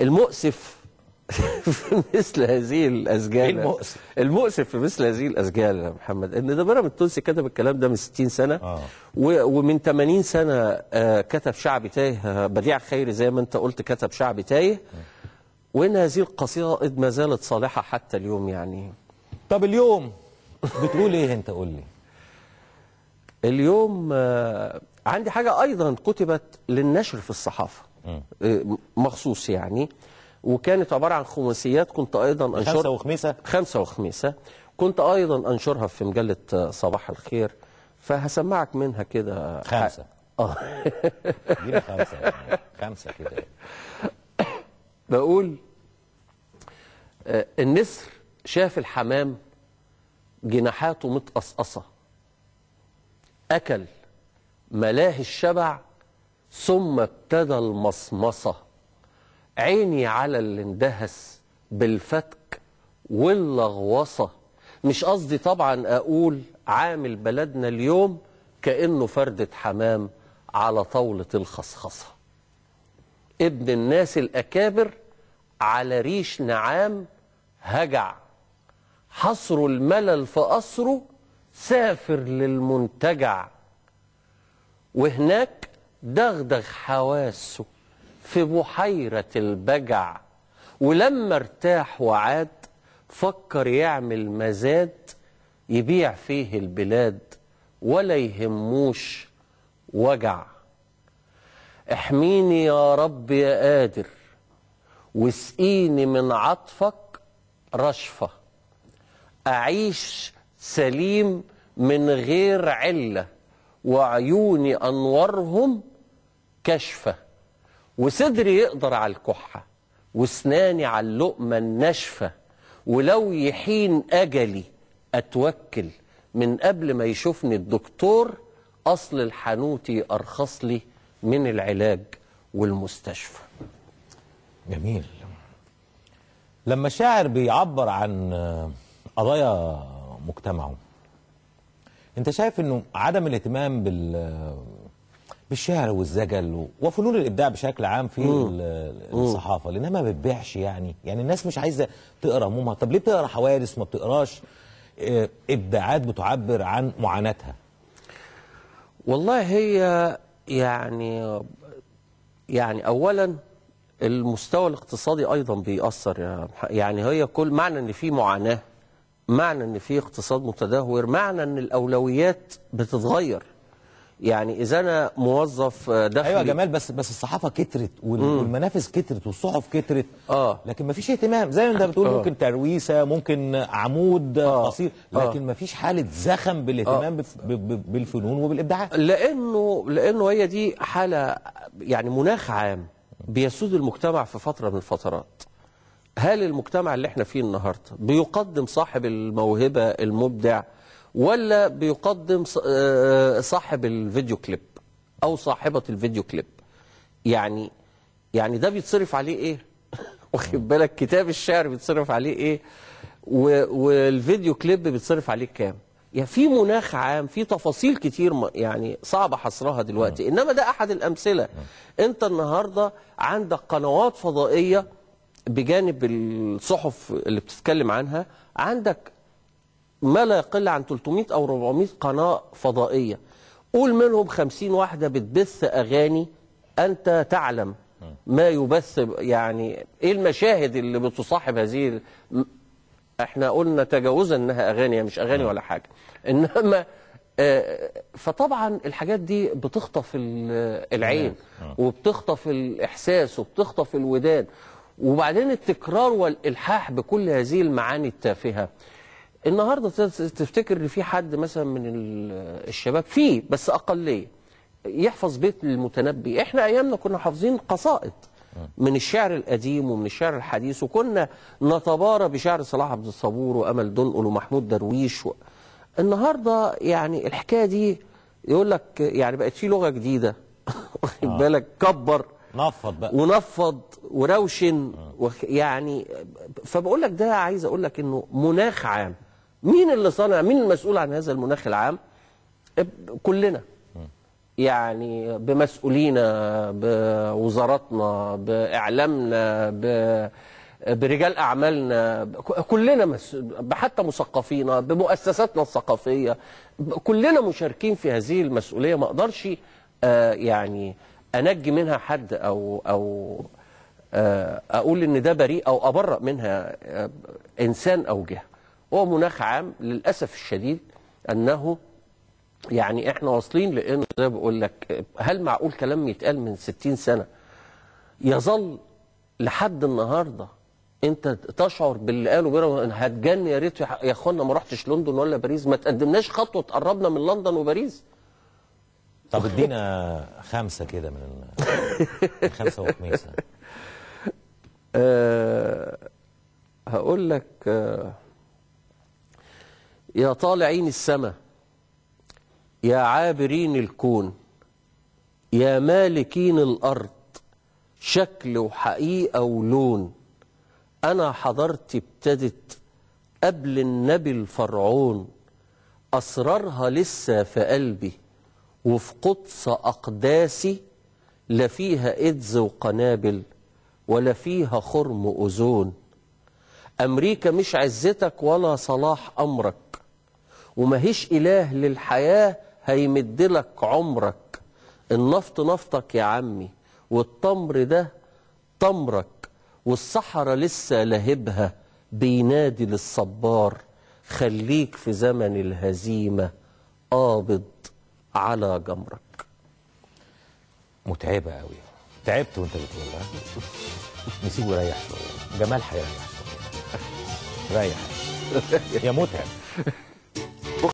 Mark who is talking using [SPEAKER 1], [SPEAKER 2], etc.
[SPEAKER 1] المؤسف في مثل هذه الأسجال.
[SPEAKER 2] ايه
[SPEAKER 1] المؤسف في مثل هذه الأسجال يا محمد إن ده بيراميدز التونسي كتب الكلام ده من 60 سنة ومن 80 سنة كتب شعبي تايه. بديع خيري زي ما أنت قلت كتب شعبي تايه، وإن هذه القصائد ما زالت صالحة حتى اليوم يعني.
[SPEAKER 2] طب اليوم بتقول إيه أنت؟ قول لي.
[SPEAKER 1] اليوم عندي حاجة أيضا كتبت للنشر في الصحافة مخصوص يعني، وكانت عبارة عن خماسيات كنت أيضا أنشر. خمسة وخميسة كنت أيضا أنشرها في مجلة صباح الخير، فهسمعك منها كده.
[SPEAKER 2] خمسة اديني خمسة خمسة كده.
[SPEAKER 1] بقول النسر شاف الحمام جناحاته متقصقصة، أكل ملاهي الشبع ثم ابتدى المصمصة، عيني على اللي اندهس بالفتك واللغوصة. مش قصدي طبعا أقول عامل بلدنا اليوم كأنه فردة حمام على طاولة الخصخصة. ابن الناس الأكابر على ريش نعام هجع، حصر الملل في قصره سافر للمنتجع، وهناك دغدغ حواسه في بحيرة البجع، ولما ارتاح وعاد فكر يعمل مزاد يبيع فيه البلاد ولا يهموش وجع. احميني يا رب يا قادر واسقيني من عطفك رشفة، أعيش سليم من غير علة وعيوني أنورهم كشفة، وصدري يقدر على الكحة واسناني على اللقمة الناشفة، ولو يحين أجلي أتوكل من قبل ما يشوفني الدكتور، أصل الحنوتي أرخص لي من العلاج والمستشفى.
[SPEAKER 2] جميل. لما شاعر بيعبر عن قضايا مجتمعه، انت شايف انه عدم الاهتمام بالشعر والزجل وفنون الابداع بشكل عام في الصحافه لانها ما بتبيعش يعني الناس مش عايزه تقرا همومها؟ طب ليه بتقرا حوادث وما بتقراش ابداعات بتعبر عن معاناتها؟
[SPEAKER 1] والله هي يعني اولا المستوى الاقتصادي ايضا بيأثر يعني هي كل معنى ان في معاناه، معنى ان في اقتصاد متدهور، معنى ان الاولويات بتتغير. يعني اذا انا موظف دخلي.
[SPEAKER 2] ايوه يا جمال، بس الصحافه كترت والمنافذ كترت والصحف كترت، لكن ما فيش اهتمام زي ما انت بتقول. ممكن ترويسه، ممكن عمود قصير، لكن ما فيش حاله زخم بالاهتمام بالفنون وبالابداعات.
[SPEAKER 1] لانه هي دي حاله يعني مناخ عام بيسود المجتمع في فتره من الفترات. هل المجتمع اللي احنا فيه النهارده بيقدم صاحب الموهبه المبدع، ولا بيقدم صاحب الفيديو كليب او صاحبه الفيديو كليب؟ يعني ده بيتصرف عليه ايه؟ واخد بالك؟ كتاب الشعر بيتصرف عليه ايه؟ والفيديو كليب بيتصرف عليه كام؟ يعني في مناخ عام، في تفاصيل كتير يعني صعب حصرها دلوقتي، انما ده احد الامثله. انت النهارده عندك قنوات فضائيه بجانب الصحف اللي بتتكلم عنها، عندك ما لا يقل عن 300 أو 400 قناة فضائية، قول منهم 50 واحدة بتبث أغاني أنت تعلم ما يبث، يعني إيه المشاهد اللي بتصاحب هذه احنا قلنا تجاوزا انها اغاني، مش اغاني ولا حاجه، انما فطبعا الحاجات دي بتخطف العين وبتخطف الاحساس وبتخطف الودان، وبعدين التكرار والالحاح بكل هذه المعاني التافهه. النهارده تفتكر ان في حد مثلا من الشباب فيه بس اقليه يحفظ بيت المتنبي؟ احنا ايامنا كنا حافظين قصائد من الشعر القديم ومن الشعر الحديث، وكنا نتبارى بشعر صلاح عبد الصبور وامل دنقل ومحمود درويش النهارده يعني الحكايه دي يقول لك يعني بقت في لغه جديده واخد بالك، كبر
[SPEAKER 2] نفض بقى
[SPEAKER 1] ونفض وروشن يعني. فبقول لك ده عايز اقول لك انه مناخ عام. مين اللي صنع؟ مين المسؤول عن هذا المناخ العام؟ كلنا. يعني بمسؤولينا، بوزاراتنا، باعلامنا، برجال اعمالنا، كلنا حتى مثقفينا، بمؤسساتنا الثقافيه، كلنا مشاركين في هذه المسؤوليه. ما اقدرش يعني انجي منها حد او اقول ان ده بريء او ابرأ منها انسان او جهه. هو مناخ عام للاسف الشديد انه يعني احنا واصلين لانه زي ما بقول لك، هل معقول كلام يتقال من 60 سنه يظل لحد النهارده انت تشعر باللي قاله بيراميدز هتجن؟ يا ريت يا اخوانا ما رحتش لندن ولا باريس، ما تقدمناش خطوه تقربنا من لندن وباريس.
[SPEAKER 2] طب ادينا 5 كده من 5 وخميسه.
[SPEAKER 1] هقول لك يا طالعين السما، يا عابرين الكون، يا مالكين الأرض، شكل وحقيقة ولون، أنا حضرتي ابتدت قبل النبي الفرعون، أسرارها لسه في قلبي وفي قدس أقداسي، لا فيها إيدز وقنابل ولا فيها خرم أوزون. أمريكا مش عزتك ولا صلاح أمرك، وماهيش إله للحياة هيمدلك عمرك. النفط نفطك يا عمي، والتمر ده تمرك، والصحراء لسه لهبها بينادي للصبار، خليك في زمن الهزيمة قابض على جمرك.
[SPEAKER 2] متعبة قوي. تعبت وانت بتقولها. نسيبه يريح شوية. جمال هيريح شوية. ريح يا متعب.